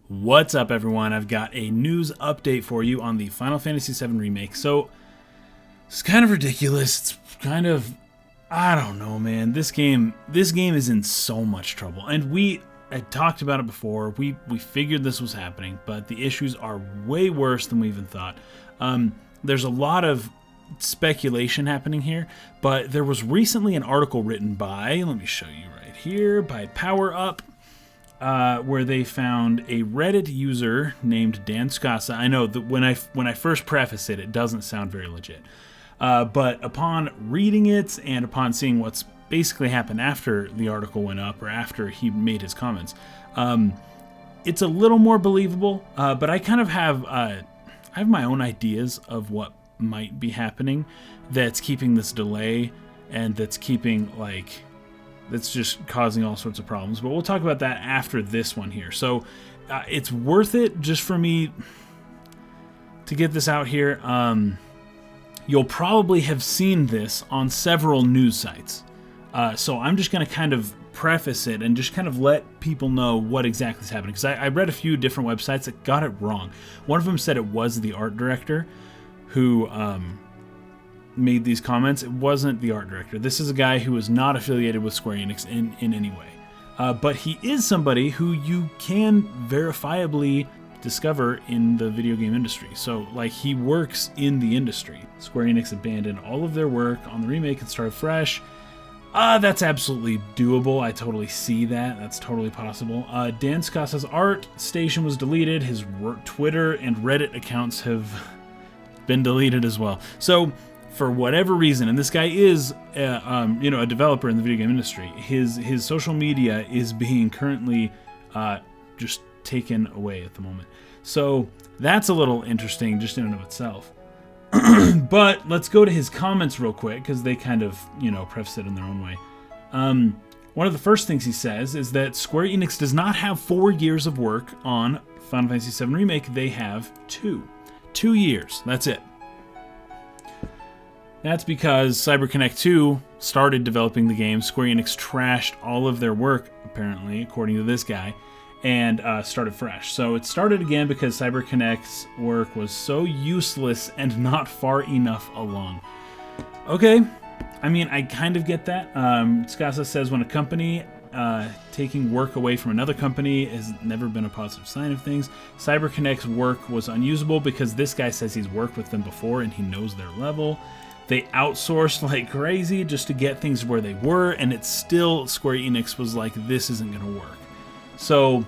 What's up, everyone? I've got a news update for you on the Final Fantasy VII Remake. So, it's kind of ridiculous. It's kind of, I don't know, man. This game is in so much trouble. And we had talked about it before. We figured this was happening, but the issues are way worse than we even thought. There's a lot of speculation happening here, but there was recently an article written by, let me show you right here, by Power Up, where they found a Reddit user named Dan Scassa. I know that when I first preface it, it doesn't sound very legit. But upon reading it and upon seeing what's basically happened after the article went up or after he made his comments, it's a little more believable. But I kind of have I have my own ideas of what might be happening that's keeping this delay and that's just causing all sorts of problems. But we'll talk about that after this one here. So it's worth it just for me to get this out here. You'll probably have seen this on several news sites. So I'm just going to kind of preface it and just kind of let people know what exactly is happening. Because I read a few different websites that got it wrong. One of them said it was the art director who made these comments. It wasn't the art director. This is a guy who is not affiliated with Square Enix in any way. But he is somebody who you can verifiably discover in the video game industry. So, he works in the industry. Square Enix abandoned all of their work on the remake and started fresh. That's absolutely doable. I totally see that. That's totally possible. Dan Scassa's art station was deleted. His Twitter and Reddit accounts have been deleted as well. So, for whatever reason, and this guy is a developer in the video game industry, his social media is being currently just taken away at the moment. So that's a little interesting just in and of itself. But let's go to his comments real quick, because they kind of, preface it in their own way. One of the first things he says is that Square Enix does not have 4 years of work on Final Fantasy VII Remake. They have 2. 2 years. That's it. That's because CyberConnect 2 started developing the game. Square Enix trashed all of their work, apparently, according to this guy, and started fresh. So it started again because CyberConnect's work was so useless and not far enough along. Okay, I mean, I kind of get that. Scassa says when a company taking work away from another company has never been a positive sign of things. CyberConnect's work was unusable because this guy says he's worked with them before and he knows their level. They outsourced like crazy just to get things where they were, and it's still, Square Enix was like, this isn't going to work. So,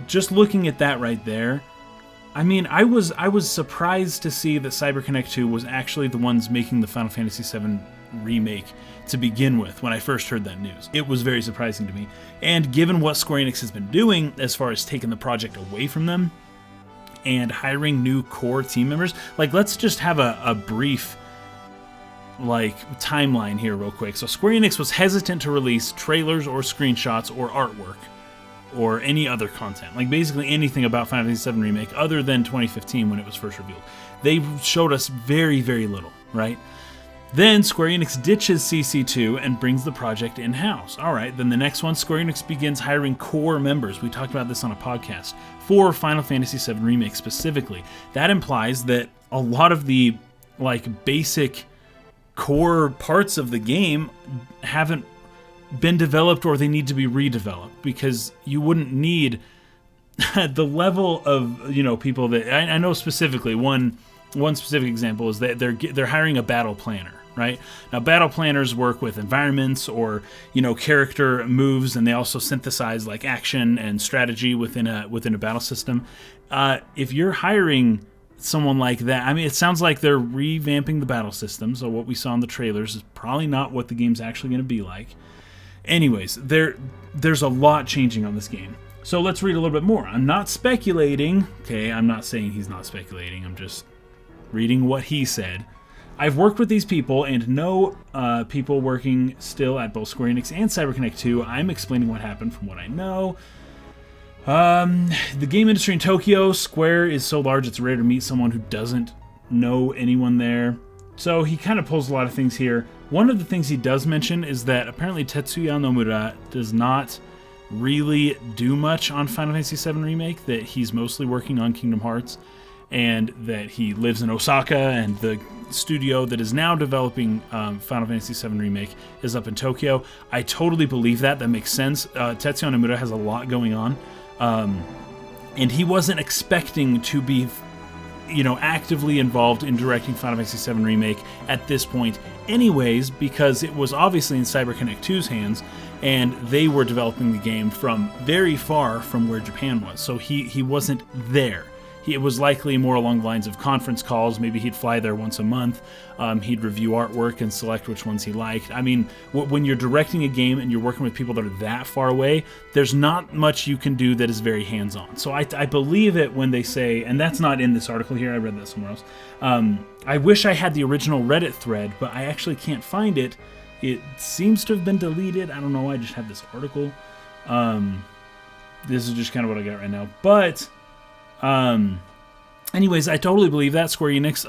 just looking at that right there, I mean, I was surprised to see that CyberConnect 2 was actually the ones making the Final Fantasy VII Remake to begin with when I first heard that news. It was very surprising to me. And given what Square Enix has been doing as far as taking the project away from them and hiring new core team members, let's just have a brief timeline here real quick. So Square Enix was hesitant to release trailers or screenshots or artwork or any other content, basically anything about Final Fantasy VII Remake other than 2015 when it was first revealed. They showed us very, very little, right? Then Square Enix ditches CC2 and brings the project in-house. All right, then the next one, Square Enix begins hiring core members. We talked about this on a podcast for Final Fantasy VII Remake specifically. That implies that a lot of the basic core parts of the game haven't been developed, or they need to be redeveloped, because you wouldn't need the level of people that I know specifically. One specific example is that they're hiring a battle planner. Right now, battle planners work with environments or character moves, and they also synthesize action and strategy within a battle system. If you're hiring someone like that, I mean, it sounds like they're revamping the battle system, so what we saw in the trailers is probably not what the game's actually going to be like. Anyways, there's a lot changing on this game. So let's read a little bit more. I'm not speculating. Okay, I'm not saying he's not speculating. I'm just reading what he said. I've worked with these people and know people working still at both Square Enix and CyberConnect 2. I'm explaining what happened from what I know. The game industry in Tokyo, Square is so large it's rare to meet someone who doesn't know anyone there. So he kind of pulls a lot of things here. One of the things he does mention is that apparently Tetsuya Nomura does not really do much on Final Fantasy VII Remake, that he's mostly working on Kingdom Hearts, and that he lives in Osaka, and the studio that is now developing Final Fantasy VII Remake is up in Tokyo. I totally believe that. That makes sense. Tetsuya Nomura has a lot going on, and he wasn't expecting to be, actively involved in directing Final Fantasy VII Remake at this point anyways, because it was obviously in CyberConnect 2's hands, and they were developing the game from very far from where Japan was. So he wasn't there. It was likely more along the lines of conference calls. Maybe he'd fly there once a month. He'd review artwork and select which ones he liked. I mean, when you're directing a game and you're working with people that are that far away, there's not much you can do that is very hands-on. So I believe it when they say, and that's not in this article here, I read that somewhere else. I wish I had the original Reddit thread, but I actually can't find it. It seems to have been deleted. I don't know. I just have this article. This is just kind of what I got right now. But anyways, I totally believe that Square Enix,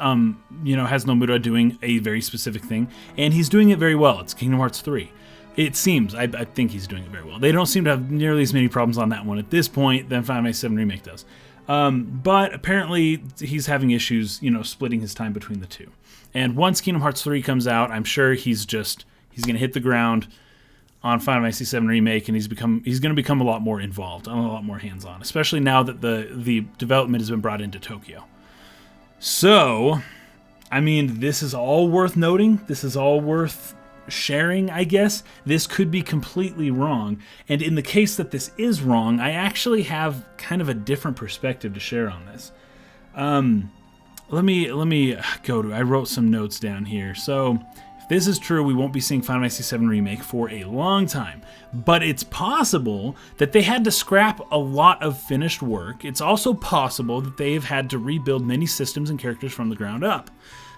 has Nomura doing a very specific thing, and he's doing it very well. It's Kingdom Hearts 3. It seems. I think he's doing it very well. They don't seem to have nearly as many problems on that one at this point than Final Fantasy VII Remake does. But apparently he's having issues, splitting his time between the two. And once Kingdom Hearts 3 comes out, I'm sure he's going to hit the ground on Final Fantasy VII Remake, and he's going to become a lot more involved, a lot more hands-on, especially now that the development has been brought into Tokyo. So, I mean, this is all worth noting. This is all worth sharing, I guess. This could be completely wrong, and in the case that this is wrong, I actually have kind of a different perspective to share on this. Let me go to. I wrote some notes down here. So, if this is true, we won't be seeing Final Fantasy VII Remake for a long time. But it's possible that they had to scrap a lot of finished work. It's also possible that they've had to rebuild many systems and characters from the ground up.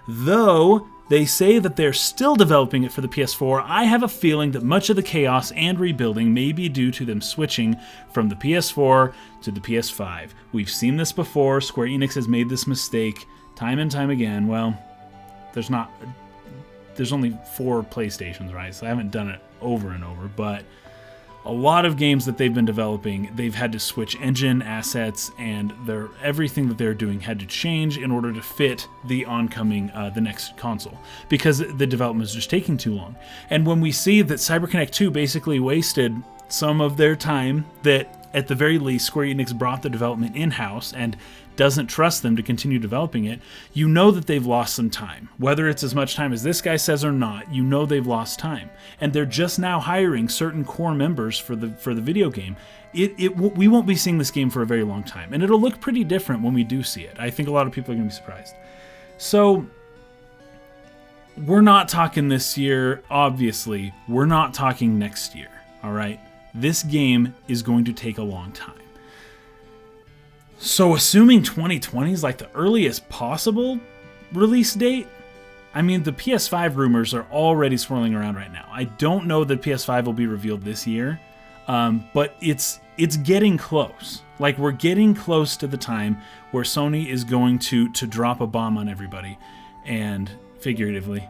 Though they say that they're still developing it for the PS4, I have a feeling that much of the chaos and rebuilding may be due to them switching from the PS4 to the PS5. We've seen this before. Square Enix has made this mistake time and time again. Well, there's only 4 PlayStations, right? So I haven't done it over and over, but a lot of games that they've been developing, they've had to switch engine assets, and everything that they're doing had to change in order to fit the oncoming, the next console, because the development is just taking too long. And when we see that CyberConnect 2 basically wasted some of their time, that at the very least Square Enix brought the development in-house and doesn't trust them to continue developing it, you know that they've lost some time. Whether it's as much time as this guy says or not, you know they've lost time. And they're just now hiring certain core members for the video game. We won't be seeing this game for a very long time, and it'll look pretty different when we do see it. I think a lot of people are going to be surprised. So, we're not talking this year, obviously. We're not talking next year, all right? This game is going to take a long time. So assuming 2020 is like the earliest possible release date, I mean, the PS5 rumors are already swirling around right now. I don't know that PS5 will be revealed this year, but it's getting close. Like, we're getting close to the time where Sony is going to drop a bomb on everybody, and figuratively,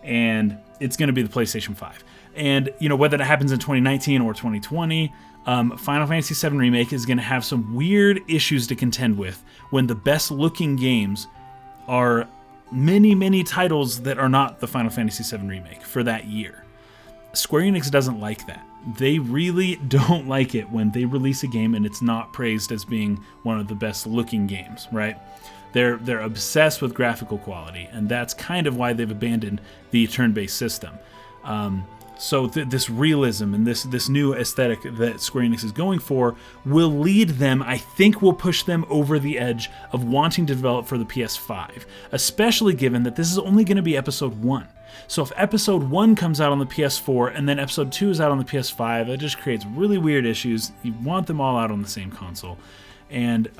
and it's going to be the PlayStation 5. And, whether that happens in 2019 or 2020, Final Fantasy VII Remake is going to have some weird issues to contend with when the best-looking games are many, many titles that are not the Final Fantasy VII Remake for that year. Square Enix doesn't like that. They really don't like it when they release a game and it's not praised as being one of the best-looking games, right? They're obsessed with graphical quality, and that's kind of why they've abandoned the turn-based system. So this realism and this new aesthetic that Square Enix is going for will lead them, I think will push them over the edge of wanting to develop for the PS5, especially given that this is only going to be Episode 1. So if Episode 1 comes out on the PS4 and then Episode 2 is out on the PS5, that just creates really weird issues. You want them all out on the same console. And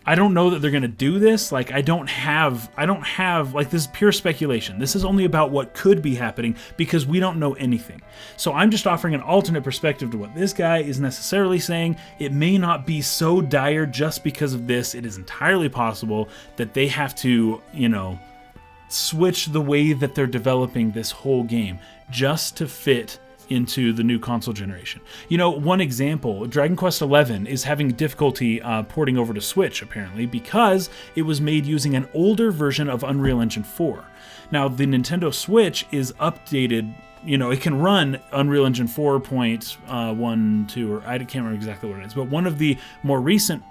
I don't know that they're going to do this. Like, I don't have, like, this is pure speculation. This is only about what could be happening because we don't know anything. So I'm just offering an alternate perspective to what this guy is necessarily saying. It may not be so dire just because of this. It is entirely possible that they have to, switch the way that they're developing this whole game just to fit into the new console generation. One example, Dragon Quest XI is having difficulty porting over to Switch, apparently, because it was made using an older version of Unreal Engine 4. Now, the Nintendo Switch is updated. It can run Unreal Engine 4.12, or I can't remember exactly what it is, but one of the more recent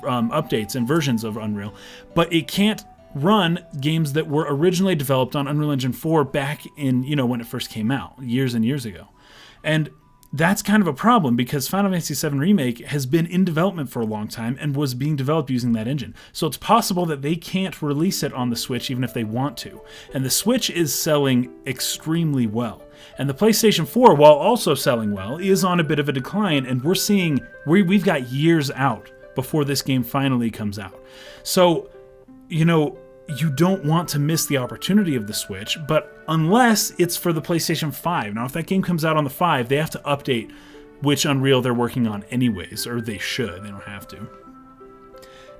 updates and versions of Unreal, but it can't run games that were originally developed on Unreal Engine 4 back in, when it first came out, years and years ago. And that's kind of a problem because Final Fantasy VII Remake has been in development for a long time and was being developed using that engine. So it's possible that they can't release it on the Switch even if they want to. And the Switch is selling extremely well. And the PlayStation 4, while also selling well, is on a bit of a decline, and we've got years out before this game finally comes out. So, you don't want to miss the opportunity of the Switch, but unless it's for the PlayStation 5. Now, if that game comes out on the 5, they have to update which Unreal they're working on anyways, or they should. They don't have to.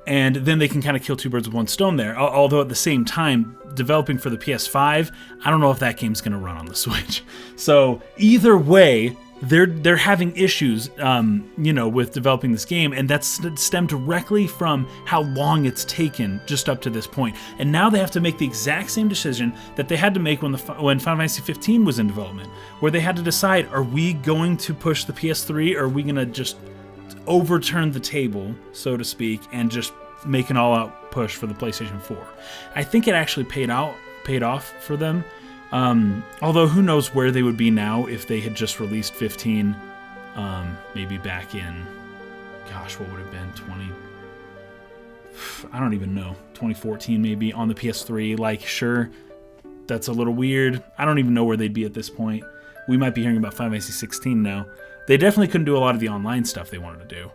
And then they can kind of kill two birds with one stone there. Although at the same time, developing for the PS5, I don't know if that game's going to run on the Switch. So either way, they're having issues, with developing this game, and that's stemmed directly from how long it's taken just up to this point. And now they have to make the exact same decision that they had to make when Final Fantasy 15 was in development, where they had to decide: are we going to push the PS3, or are we going to just overturn the table, so to speak, and just make an all-out push for the PlayStation 4? I think it actually paid off for them. Although who knows where they would be now if they had just released 15, maybe back in, what would have been 2014 maybe, on the PS3. Sure, that's a little weird. I don't even know where they'd be at this point. We might be hearing about Final Fantasy 16 now. They definitely couldn't do a lot of the online stuff they wanted to do.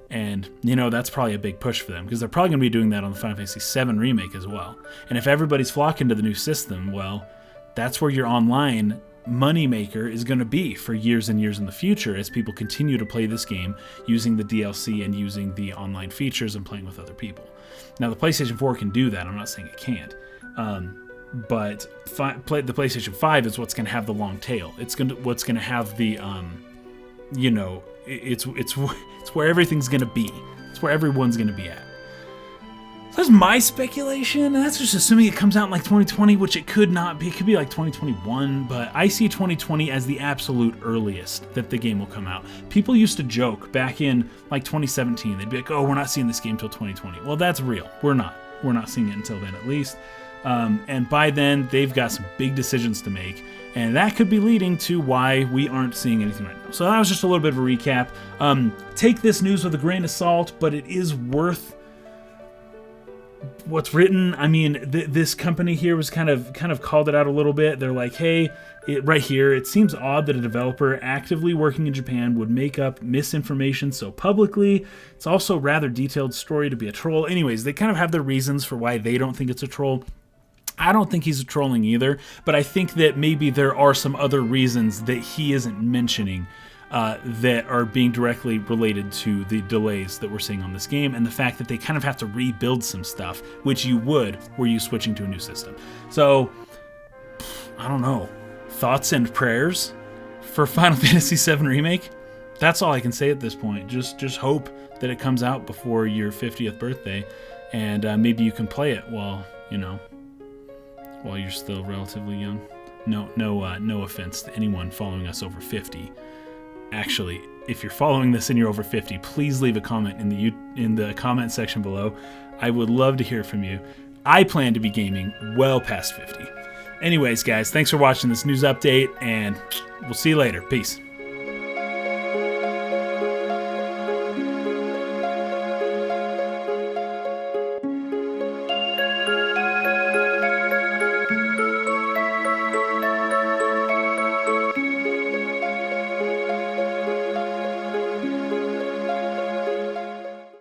And, that's probably a big push for them, because they're probably going to be doing that on the Final Fantasy VII Remake as well. And if everybody's flocking to the new system, well, that's where your online moneymaker is going to be for years and years in the future, as people continue to play this game using the DLC and using the online features and playing with other people. Now, the PlayStation 4 can do that. I'm not saying it can't. But the PlayStation 5 is what's going to have the long tail. It's what's going to have the, it's where everything's going to be. It's where everyone's going to be at. So that's my speculation, and that's just assuming it comes out in 2020, which it could not be. It could be 2021, but I see 2020 as the absolute earliest that the game will come out. People used to joke back in 2017. They'd be like, oh, we're not seeing this game until 2020. Well, that's real. We're not seeing it until then, at least. And by then, they've got some big decisions to make, and that could be leading to why we aren't seeing anything right now. So that was just a little bit of a recap. Take this news with a grain of salt, but it is worth what's written. I mean, this company here was kind of called it out a little bit. They're like, hey, right here, it seems odd that a developer actively working in Japan would make up misinformation so publicly. It's also a rather detailed story to be a troll. Anyways, they kind of have their reasons for why they don't think it's a troll. I don't think he's trolling either, but I think that maybe there are some other reasons that he isn't mentioning that are being directly related to the delays that we're seeing on this game, and the fact that they kind of have to rebuild some stuff, which you would were you switching to a new system. So, I don't know. Thoughts and prayers for Final Fantasy VII Remake? That's all I can say at this point. Just hope that it comes out before your 50th birthday, and maybe you can play it while you're still relatively young. No offense to anyone following us over 50. Actually, if you're following this and you're over 50, please leave a comment in the comment section below. I would love to hear from you. I plan to be gaming well past 50. Anyways, guys, thanks for watching this news update, and we'll see you later. Peace.